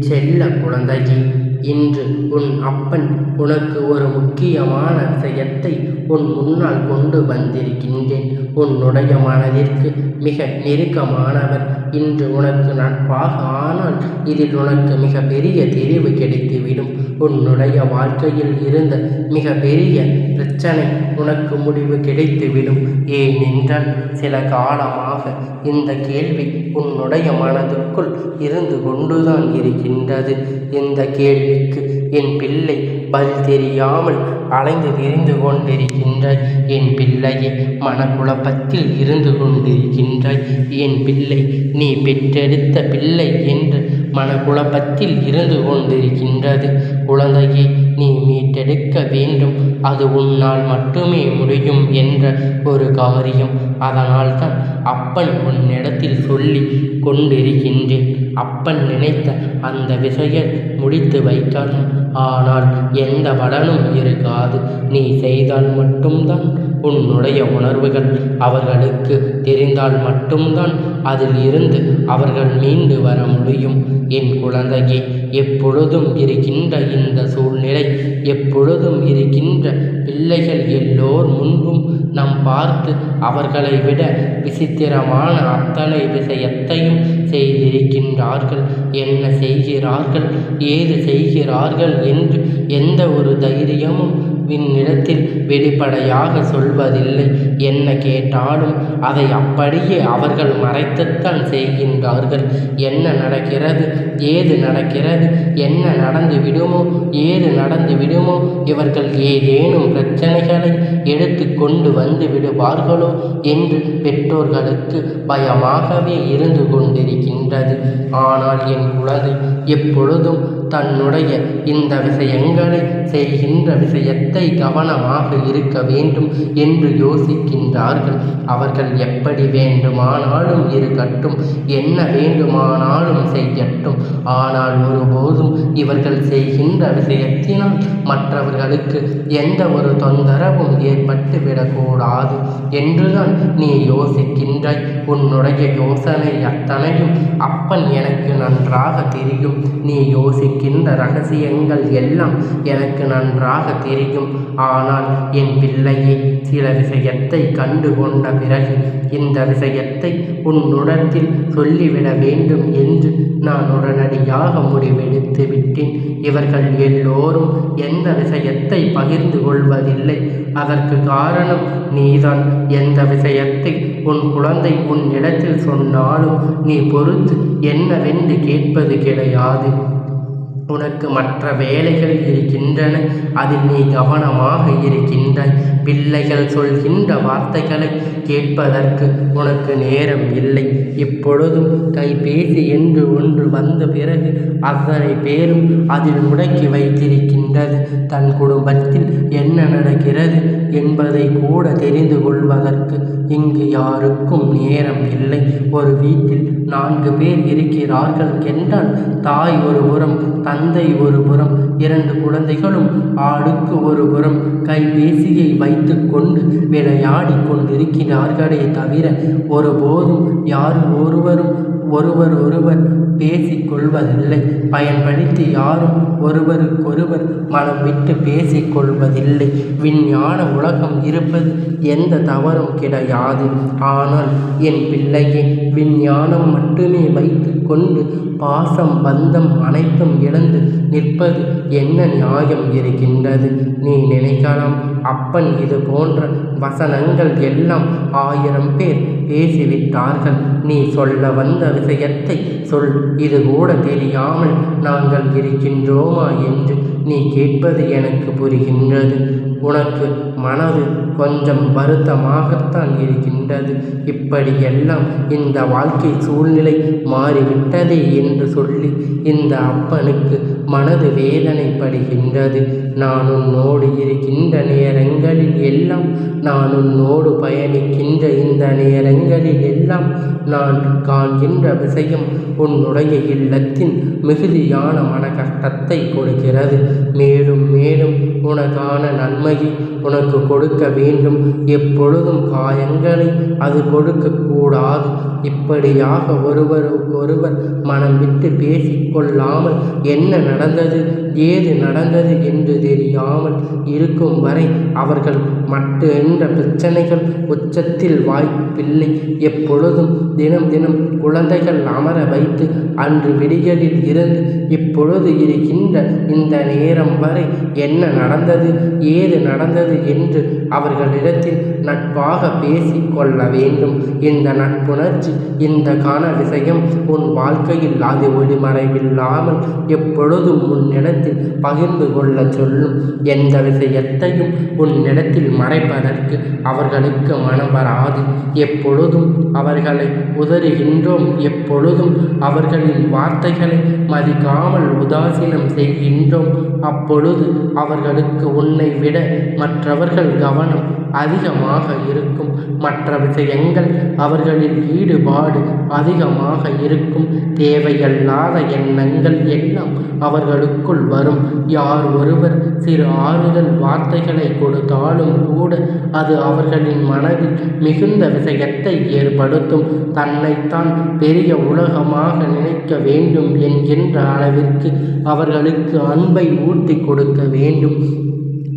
செல்ல குழந்தையே, இன்று உன் அப்பன் உனக்கு ஒரு முக்கியமான விஷயத்தை உன் முன்னால் கொண்டு வந்திருக்கின்றேன். உன்னுடைய மனதிற்கு மிக நெருக்கமானவர் இன்று உனக்கு நட்பாக, ஆனால் இதில் உனக்கு மிக பெரிய தெரிவு கிடைத்துவிடும். உன்னுடைய வாழ்க்கையில் இருந்த மிக பெரிய பிரச்சனை உனக்கு முடிவு கிடைத்துவிடும். ஏனென்றால் சில காலமாக இந்த கேள்வி உன்னுடைய மனதுக்குள் இருந்து கொண்டுதான் இருக்கின்றது. இந்த கேள்விக்கு என் பிள்ளை பதில் தெரியாமல் அலைந்து திரிந்து கொண்டிருக்கின்றாய். என் பிள்ளையே, மனக்குழப்பத்தில் இருந்து கொண்டிருக்கின்றாய். என் பிள்ளை, நீ பெற்றெடுத்த பிள்ளை என்று மனக்குழப்பத்தில் இருந்து கொண்டிருக்கின்றது. குழந்தையே, நீ மீட்டெடுக்க வேண்டும். அது உன்னால் மட்டுமே முடியும் என்ற ஒரு காரியம். அதனால்தான் அப்பன் உன்னிடத்தில் சொல்லி கொண்டிருக்கின்றேன். அப்பன் நினைத்த அந்த விஷயம் முடித்து வைக்கலாம். ஆனால் எந்த பலனும் இருக்காது. நீ செய்தால் மட்டும்தான். உன்னுடைய உணர்வுகள் அவர்களுக்கு தெரிந்தால் மட்டும்தான் அதில் இருந்து அவர்கள் மீண்டு வர முடியும். என் குழந்தையே, எப்பொழுதும் இருக்கின்ற இந்த சூழ்நிலை, எப்பொழுதும் இருக்கின்ற பிள்ளைகள் எல்லோர் முன்பும் நாம் பார்த்து அவர்களை விட விசித்திரமான அத்தனை விஷயத்தையும் செய்திருக்கின்றார்கள். என்ன செய்கிறார்கள், ஏது செய்கிறார்கள் என்று எந்த ஒரு தைரியமும் விண்ணிடத்தில் வெளிப்படையாக சொல்வதில்லை. என்ன கேட்டாலும் அதை அப்படியே அவர்கள் மறைத்துத்தான் செய்கின்றார்கள். என்ன நடக்கிறது, ஏது நடக்கிறது, என்ன நடந்து விடுமோ, ஏது நடந்து விடுமோ, இவர்கள் ஏதேனும் பிரச்சனைகளை எடுத்து கொண்டு வந்து விடுவார்களோ என்று பெற்றோர்களுக்கு பயமாகவே இருந்து கொண்டிருக்கின்றது. ஆனால் என் குழந்தை எப்பொழுதும் தன்னுடைய இந்த விஷயங்களை செய்கின்ற விஷயத்தை கவனமாக இருக்க வேண்டும் என்று யோசிக்கின்றார்கள். அவர்கள் எப்படி வேண்டுமானாலும் இருக்கட்டும், என்ன வேண்டுமானாலும் செய்யட்டும். ஆனால் ஒருபோதும் இவர்கள் செய்கின்ற விஷயத்தினால் மற்றவர்களுக்கு எந்த ஒரு தொந்தரவும் ஏற்பட்டு விடக்கூடாது என்றுதான் நீ யோசிக்கின்றாய். உன்னுடைய யோசனை அத்தனையும் அப்பன் எனக்கு நன்றாக தெரியும். நீ யோசிக்கின்ற ரகசியங்கள் எல்லாம் எனக்கு நன்றாக தெரியும். ஆனால் என் பிள்ளையே, சில விஷயத்தை கண்டு கொண்ட பிறகு இந்த விஷயத்தை உன்னுடத்தில் சொல்லிவிட வேண்டும் என்று நான் உடனடியாக முடிவெடுத்து விட்டேன். இவர்கள் எல்லோரும் எந்த விஷயத்தை பகிர்ந்து கொள்வதில்லை. அதற்கு காரணம் நீதான். எந்த விஷயத்தை உன் குழந்தை உன்னிடத்தில் சொன்னாலும் நீ பொறுத்து என்னவென்று கேட்பது கிடையாது. உனக்கு மற்ற வேலைகள் இருக்கின்றன, அதில் நீ கவனமாக இருக்கின்றாய். பிள்ளைகள் சொல்கின்ற வார்த்தைகளை கேட்பதற்கு உனக்கு நேரம் இல்லை. இப்பொழுதும் கைபேசி என்று ஒன்று வந்த பிறகு அத்தனை பேரும் அதில் முடக்கி வைத்திருக்கின்றது. தன் குடும்பத்தில் என்ன நடக்கிறது என்பதை கூட தெரிந்து கொள்வதற்கு இங்கு யாருக்கும் நேரம் இல்லை. ஒரு வீட்டில் 4 பேர் இருக்கிறார்கள் என்றால் தாய் ஒரு புறம், தந்தை ஒரு புறம், 2 குழந்தைகளும் ஆளுக்கு ஒரு புறம் கைபேசியை வைத்து கொண்டு விளையாடி கொண்டிருக்கிறார்களே தவிர ஒருபோதும் யாரும் ஒருவர் பேசிக்கொள்வதில்லை. பயன்படுத்தி யாரும் ஒருவருக்கொருவர் மனம் விட்டு பேசிக்கொள்வதில்லை. விஞ்ஞான உலகம் இருப்பது எந்த தவறும் கிடையாது. ஆனால் என் பிள்ளையை விஞ்ஞானம் மட்டுமே வைத்து கொண்டு பாசம், பந்தம் அனைத்தும் இழந்து நிற்பது என்ன நியாயம் இருக்கின்றது? நீ நினைக்கலாம், அப்பன் இது போன்ற வசனங்கள் எல்லாம் 1000 பேர் பேசிவிட்டார்கள். நீ சொல்ல வந்த விஷயத்தை சொல், இது கூட தெரியாமல் நாங்கள் இருக்கின்றோமா என்று நீ கேட்பது எனக்கு புரிகின்றது. உனக்கு மனது கொஞ்சம் வருத்தமாகத்தான் இருக்கின்றது. இப்படியெல்லாம் இந்த வாழ்க்கை சூழ்நிலை மாறிவிட்டதே என்று சொல்லி இந்த அப்பனுக்கு மனது வேதனைப்படுகின்றது. நான் உன்னோடு இருக்கின்ற நேரங்களில் எல்லாம், நான் உன்னோடு பயணிக்கின்ற இந்த நேரங்களில் எல்லாம் நான் காண்கின்ற விஷயம் உன்னுடைய இல்லத்தின் மிகுதியான மன கஷ்டத்தை கொடுக்கிறது. மேலும் மேலும் உனக்கான நன்மையை, உனக்கு உனக்கு கொடுக்க வேண்டும். எப்பொழுதும் காயங்களை அது கொடுக்கக்கூடாது. இப்படியாக ஒருவருக்கொருவர் மனம் விட்டு பேசிக்கொள்ளாமல் என்ன நடந்தது ஏது நடந்தது என்று தெரியாமல் இருக்கும் வரை அவர்கள் என்ற பிரச்சனைகள் உச்சத்தில் வாய்ப்பில்லை. எப்பொழுதும் தினம் தினம் குழந்தைகள் அமர வைத்து அன்று விடிகளில் இருந்து இப்பொழுது இருக்கின்ற இந்த நேரம் வரை என்ன நடந்தது ஏது நடந்தது என்று அவர்களிடத்தில் நட்பாக பேசிக்கொள்ள வேண்டும். இந்த நட்புணர்ச்சி இந்த விஷயம் உன் வாழ்க்கையில் அது ஒளிமறைவில்லாமல் எப்பொழுதும் உன்னிடத்தில் பகிர்ந்து கொள்ள சொல்லும். எந்த விஷயத்தையும் உன்னிடத்தில் மறைப்பதற்கு அவர்களுக்கு மனம் வராது. எப்பொழுதும் அவர்களை உதறுகின்றோம். எப்பொழுதும் அவர்களின் வார்த்தைகளை மதிக்காமல் உதாசீனம் செய்கின்றோம். அப்பொழுது அவர்களுக்கு உன்னை விட மற்றவர்கள் கவனம் அதிகமாக இருக்கும். மற்ற விஷயங்கள் அவர்களின் ஈடுபாடு அதிகமாக இருக்கும். தேவையல்லாத எண்ணங்கள் எல்லாம் அவர்களுக்குள் வரும். யார் ஒருவர் சிறு ஆறுதல் வார்த்தைகளை கொடுத்தாலும் கூட அது அவர்களின் மனதில் மிகுந்த விஷயத்தை ஏற்படுத்தும். தன்னைத்தான் பெரிய உலகமாக நினைக்க வேண்டும் என்கின்ற அளவிற்கு அவர்களுக்கு அன்பை ஊட்டி கொடுக்க வேண்டும்.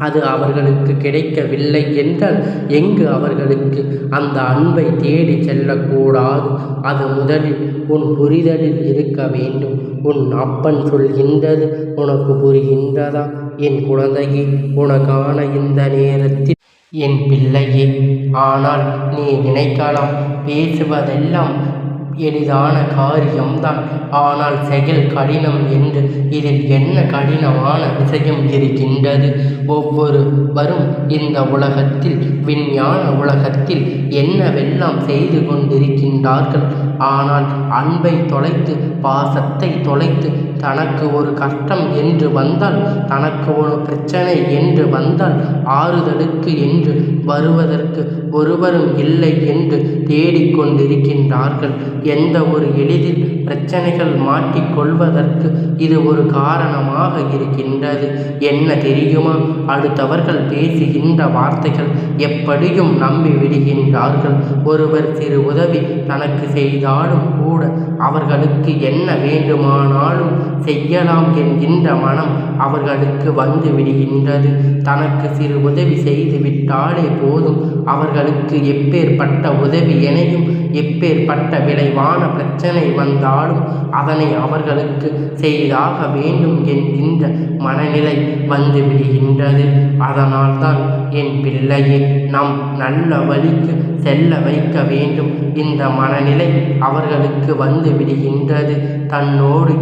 அது அவர்களுக்கு கிடைக்கவில்லை என்றால் எங்கு அவர்களுக்கு அந்த அன்பை தேடி செல்லக்கூடாது. அது முதலில் உன் புரிதலில் இருக்க வேண்டும். உன் அப்பன் சொல்கின்றது உனக்கு புரிகின்றதா? என் குழந்தையே, உனக்கான இந்த நேரத்தில் என் பிள்ளையே. ஆனால் நீ நினைக்கலாம் பேசுவதெல்லாம் எளிதான காரியம்தான், ஆனால் செயல் கடினம் என்று. இதில் என்ன கடினமான விஷயம் இருக்கின்றது? ஒவ்வொருவரும் இந்த உலகத்தில் விஞ்ஞான உலகத்தில் என்னவெல்லாம் செய்து கொண்டிருக்கின்றார்கள். ஆனால் அன்பை தொலைத்து பாசத்தை தொலைத்து தனக்கு ஒரு கஷ்டம் என்று வந்தால் தனக்கு ஒரு பிரச்சனை என்று வந்தால் ஆறுதலுக்கு என்று வருவதற்கு ஒருவரும் இல்லை என்று தேடிக்கொண்டிருக்கின்றார்கள். எந்த ஒரு எளிதில் பிரச்சனைகள் மாட்டிக்கொள்வதற்கு இது ஒரு காரணமாக இருக்கின்றது. என்ன தெரியுமா? அடுத்தவர்கள் பேசுகின்ற வார்த்தைகள் எப்படியும் நம்பி விடுகின்றார்கள். ஒருவர் சிறு உதவி தனக்கு செய்தாலும் கூட அவர்களுக்கு என்ன வேண்டுமானாலும் செய்யலாம் என்கின்ற மனம் அவர்களுக்கு வந்து விடுகின்றது. தனக்கு சிறு உதவி செய்து விட்டாலே போதும் அவர்களுக்கு எப்பேற்பட்ட உதவி எனையும் எப்பேற்பட்ட விளைவான பிரச்சனை வந்தாலும் அதனை அவர்களுக்கு செய்தாக வேண்டும் என்கின்ற மனநிலை வந்து விடுகின்றது. அதனால்தான் என் பிள்ளையை நம் நல்ல வழிக்கு செல்ல வைக்க வேண்டும். இந்த மனநிலை அவர்களுக்கு வந்து விடுகின்றது. தன்னோடு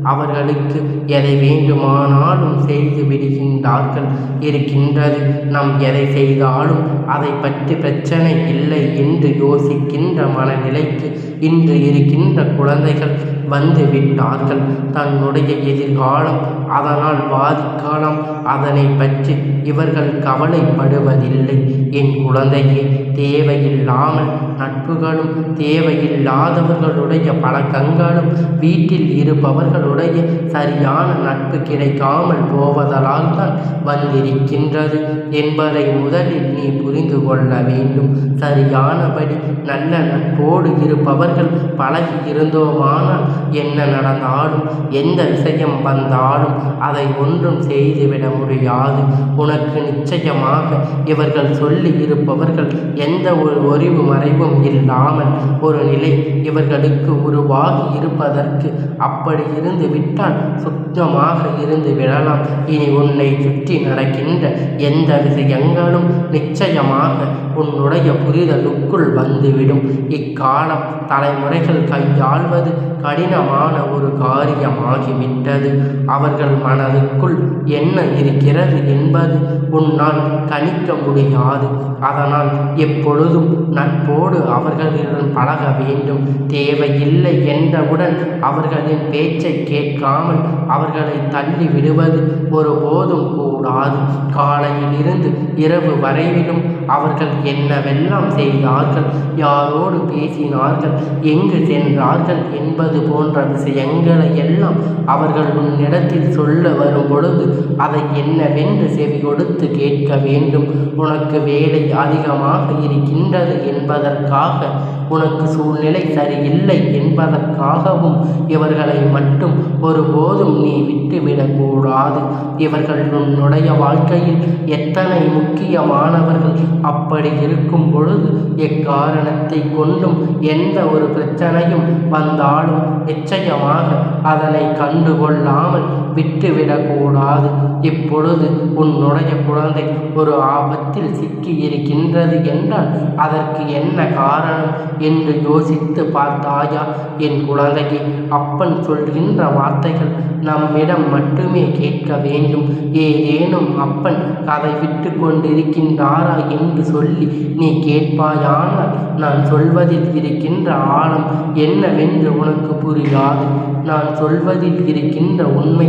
அவர்களுக்கு எதை வேண்டுமானாலும் செய்து விடுகின்றார்கள் இருக்கின்றது. நாம் எதை செய்தாலும் அதை பற்றி பிரச்சனை இல்லை என்று யோசிக்கின்ற மனநிலைக்கு இன்று இருக்கின்ற குழந்தைகள் வந்து விட்டார்கள். தன்னுடைய எதிர்காலம் அதனால் பாதிக்கலாம். அதனை பற்றி இவர்கள் கவலைப்படுவதில்லை. என் குழந்தையே, தேவையில்லாமல் நட்புகளும் தேவையில்லாதவர்களுடைய பழக்கங்களும் வீட்டில் இருப்பவர்களுடைய சரியான நட்பு கிடைக்காமல் போவதால் தான் வந்திருக்கின்றது என்பதை முதலில் நீ புரிந்து கொள்ள வேண்டும். சரியானபடி நல்ல நட்போடு இருப்பவர்கள் பழகி இருந்தோமானால் என்ன நடந்தாலும் எந்த விஷயம் வந்தாலும் அதை ஒன்றும் செய்துவிட முடியாது. உனக்கு நிச்சயமாக இவர்கள் சொல்லி இருப்பவர்கள் எந்த ஒரு ஒளிவு மறைவும் இல்லாமல் ஒரு நிலை இவர்களுக்கு உருவாகி இருப்பதற்கு அப்படி இருந்து விட்டால் சுத்தமாக இருந்து விடலாம். இனி உன்னை சுற்றி நடக்கின்ற எந்த விஷயங்களும் நிச்சயமாக உன்னுடைய புரிதலுக்குள் வந்துவிடும். இக்காலம் தலைமுறைகள் கையாள்வது கடினமான ஒரு காரியமாகிவிட்டது. அவர்கள் மனதுக்குள் என்ன இருக்கிறது என்பது உன்னால் கணிக்க முடியாது. அதனால் எப்பொழுதும் நட்போடு அவர்களிடம் பழக வேண்டும். தேவையில்லை என்றவுடன் அவர்களின் பேச்சை கேட்காமல் அவர்களை தள்ளி விடுவது ஒருபோதும் கூடாது. காலையில் இருந்து இரவு வரையிலும் அவர்கள் என்னவெல்லாம் செய்தார்கள், யாரோடு பேசினார்கள், எங்கு சென்றார்கள் என்பது போன்ற விஷயங்களை எல்லாம் அவர்கள் உன்னிடத்தில் சொல்ல வரும் பொழுது அதை என்னவென்று செவி கொடுத்து கேட்க வேண்டும். உனக்கு வேலை அதிகமாக இருக்கின்றது என்பதற்காக, உனக்கு சூழ்நிலை சரியில்லை என்பதற்காகவும் இவர்களை மட்டும் ஒருபோதும் நீ விட்டுவிடக்கூடாது. இவர்கள் உன்னுடைய வாழ்க்கையில் எத்தனை முக்கியமானவர்கள். அப்படி இருக்கும் பொழுது எக்காரணத்தை கொண்டும் எந்த ஒரு பிரச்சனையும் வந்தாலும் நிச்சயமாக அதனை கண்டுகொள்ளாமல் விட்டுவிடக்கூடாது. இப்பொழுது உன்னுடைய குழந்தை ஒரு ஆபத்தில் சிக்கி இருக்கின்றது என்றால் அதற்கு என்ன காரணம் என்று யோசித்து பார்த்தாயா? என் குழந்தையை, அப்பன் சொல்கின்ற வார்த்தைகள் நம்மிடம் மட்டுமே கேட்க வேண்டும். ஏதேனும் அப்பன் கதை விட்டு கொண்டிருக்கின்றாரா என்று சொல்லி நீ கேட்பாயானால் நான் சொல்வதில் இருக்கின்ற ஆழம் என்னவென்று உனக்கு புரியாது. நான் சொல்வதில் இருக்கின்ற உண்மை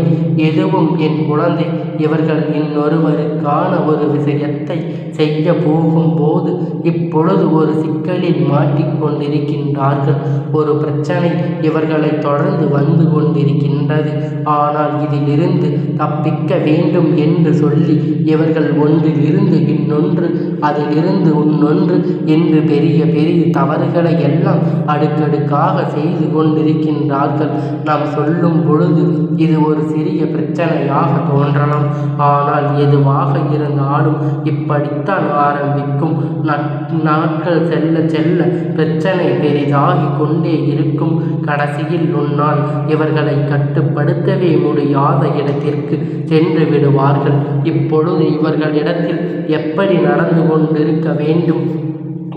எதுவும் என் குழந்தை, இவர்கள் இன்னொருவருக்கான ஒரு விஷயத்தை செய்ய போகும்போது இப்பொழுது ஒரு சிக்கலில் மாட்டிக்கொண்டிருக்கின்றார்கள். ஒரு பிரச்சனை இவர்களை தொடர்ந்து வந்து கொண்டிருக்கின்றது. ஆனால் இதிலிருந்து தப்பிக்க வேண்டும் என்று சொல்லி இவர்கள் ஒன்றிலிருந்து இன்னொன்று, அதிலிருந்து இன்னொன்று என்று பெரிய பெரிய தவறுகளை எல்லாம் அடுக்கடுக்காக செய்து கொண்டிருக்கின்றார்கள். நாம் சொல்லும் பொழுது இது ஒரு சிறிய பிரச்சனையாக தோன்றலாம். ஆனால் எதுவாக இருந்தாலும் இப்படித்தான் ஆரம்பிக்கும். நாட்கள் செல்ல செல்ல பிரச்சனை பெரிதாகி கொண்டே இருக்கும். கடைசியில் உன்னால் இவர்களை கட்டுப்படுத்தவே முடியாத இடத்திற்கு சென்று விடுவார்கள். இப்பொழுது இவர்களிடத்தில் எப்படி நடந்து கொண்டிருக்க வேண்டும்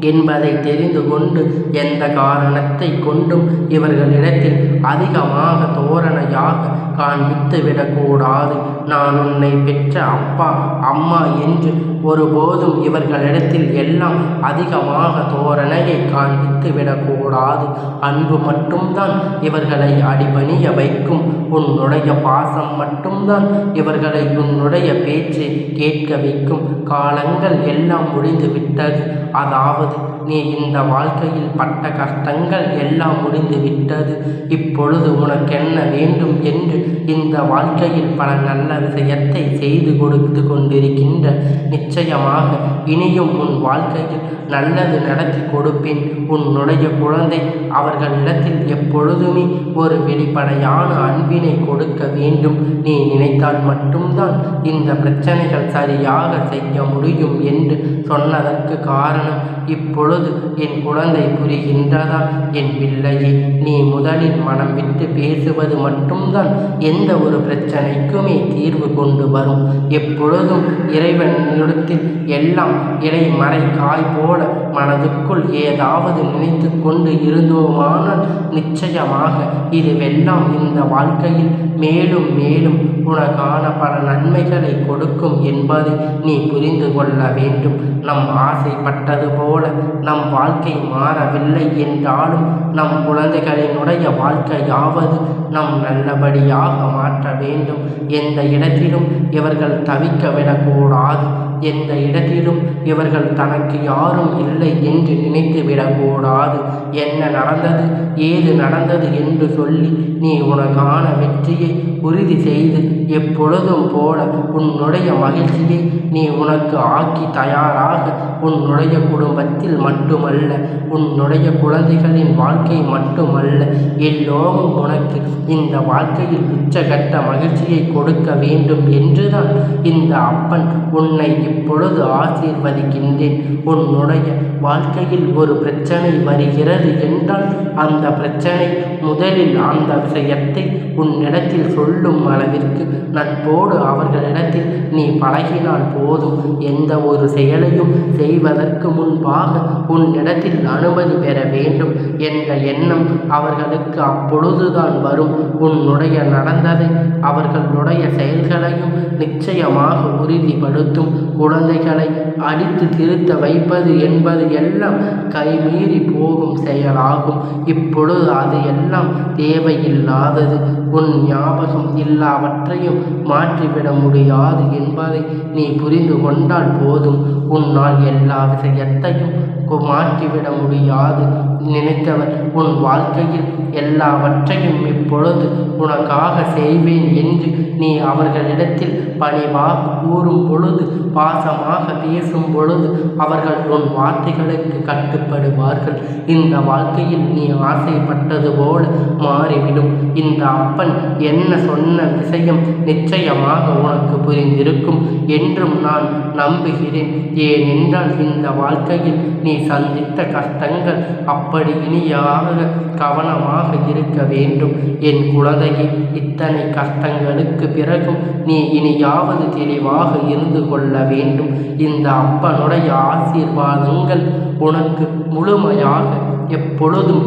என்பதை தெரிந்து கொண்டு எந்த காரணத்தை கொண்டும் இவர்களிடத்தில் அதிகமாக தோரணையாக காண்பித்து விடக்கூடாது. நான் உன்னை பெற்ற அப்பா அம்மா என்று ஒருபோதும் இவர்களிடத்தில் எல்லாம் அதிகமாக தோரணையை காண்பித்து விடக்கூடாது. அன்பு மட்டும்தான் இவர்களை அடிபணிய வைக்கும். உன்னுடைய பாசம் மட்டும்தான் இவர்களை உன்னுடைய பேச்சை கேட்க வைக்கும். காலங்கள் எல்லாம் முடிந்து விட்டது. அதாவது நீ இந்த வாழ்க்கையில் பட்ட கஷ்டங்கள் எல்லாம் முடிந்து விட்டது. இப்பொழுது உனக்கென்ன வேண்டும் என்று இந்த வாழ்க்கையில் பல நல்ல விஷயத்தை செய்து கொடுத்து கொண்டிருக்கின்ற நிச்சயமாக இனியும் உன் வாழ்க்கையில் நல்லது நடத்தி கொடுப்பேன். உன்னுடைய குழந்தை அவர்களிடத்தில் எப்பொழுதுமே ஒரு வெளிப்படையான அன்பினை கொடுக்க வேண்டும். நீ நினைத்தால் மட்டும்தான் இந்த பிரச்சனைகள் சரியாக செய்ய முடியும் என்று சொன்னதற்கு காரணம் இப்பொழுது என் குழந்தை புரிகின்றதா? என் பிள்ளையே, நீ முதலில் மனம் விட்டு பேசுவது மட்டும்தான் எந்த ஒரு பிரச்சனைக்குமே தீர்வு கொண்டு வரும். எப்பொழுதும் இறைவனிடத்தில் எல்லாம் இலைமறை காய் போல மனதுக்குள் ஏதாவது நினைத்து கொண்டு இருந்தோமானால் நிச்சயமாக இதுவெல்லாம் இந்த வாழ்க்கையில் மேலும் மேலும் உனக்கான பல நன்மைகளை கொடுக்கும் என்பதை நீ புரிந்து கொள்ள வேண்டும். நம் ஆசைப்பட்டது போல நம் வாழ்க்கை மாறவில்லை என்றாலும் நம் குழந்தைகளினுடைய வாழ்க்கையாவது நம் நல்லபடியாக மாற்ற வேண்டும். எந்த இடத்திலும் இவர்கள் தவிக்க விடக்கூடாது. எந்த இடத்திலும் இவர்கள் தனக்கு யாரும் இல்லை என்று நினைத்து விடக்கூடாது. என்ன நடந்தது, ஏது நடந்தது என்று சொல்லி நீ உனக்கான வெற்றியை உறுதி செய்து எப்பொழுதும் போல உன்னுடைய மகிழ்ச்சியை நீ உனக்கு ஆக்கி தயாராக உன்னுடைய குடும்பத்தில் மட்டுமல்ல, உன்னுடைய குழந்தைகளின் வாழ்க்கை மட்டுமல்ல, எல்லோரும் உனக்கு இந்த வாழ்க்கையில் உச்சகட்ட மகிழ்ச்சியை கொடுக்க வேண்டும் என்றுதான் இந்த அப்பன் உன்னை இப்பொழுது ஆசீர்வதிக்கின்றேன். உன்னுடைய வாழ்க்கையில் ஒரு பிரச்சனை வருகிறது என்றால் அந்த பிரச்சனை முதலில் அந்த விஷயத்தை உன்னிடத்தில் சொல்லும் அளவிற்கு நட்போடு அவர்களிடத்தில் நீ பழகினால் போதும். எந்த ஒரு செயலையும் செய்வதற்கு முன்பாக உன்னிடத்தில் அனுமதி பெற வேண்டும் என்ற எண்ணம் அவர்களுக்கு அப்பொழுதுதான் வரும். உன்னுடைய நடந்ததை அவர்களுடைய செயல்களையும் நிச்சயமாக உறுதிப்படுத்தும். குழந்தைகளை அடித்து திருத்த வைப்பது என்பது எல்லாம் கைமீறி போகும் செயலாகும். இப்பொழுது அது எல்லாம் தேவையில்லாதது. உன் ஞாபகம் எல்லாவற்றையும் மாற்றிவிட முடியாது என்பதை நீ புரிந்து கொண்டால் போதும். உன்னால் எல்லா விஷயத்தையும் மாற்றிவிட முடியாது. நினைத்தவர் உன் வாழ்க்கையில் எல்லாவற்றையும் இப்பொழுது உனக்காக செய்வேன் என்று நீ அவர்களிடத்தில் பணிவாக கூறும் பொழுது, பாசமாக பேசும் பொழுது அவர்கள் உன் வார்த்தைகளுக்கு கட்டுப்படுவார்கள். இந்த வாழ்க்கையில் நீ ஆசைப்பட்டது போல மாறிவிடும். இந்த அப்பன் என்ன சொன்ன விஷயம் நிச்சயமாக உனக்கு புரிந்திருக்கும் என்றும் நான் நம்புகிறேன். ஏனென்றால் இந்த வாழ்க்கையில் நீ சந்தித்த கஷ்டங்கள் அப்படி இனியாக கவனமாக இருக்க வேண்டும். என் குழந்தையே, இத்தனை கஷ்டங்களுக்கு பிறகும் நீ இனியாவது தெளிவாக இருந்து கொள்ள வேண்டும். இந்த அப்பனுடைய ஆசீர்வாதங்கள் உனக்கு முழுமையாக எப்பொழுதும்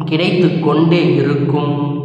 கிடைத்து கொண்டே இருக்கும்.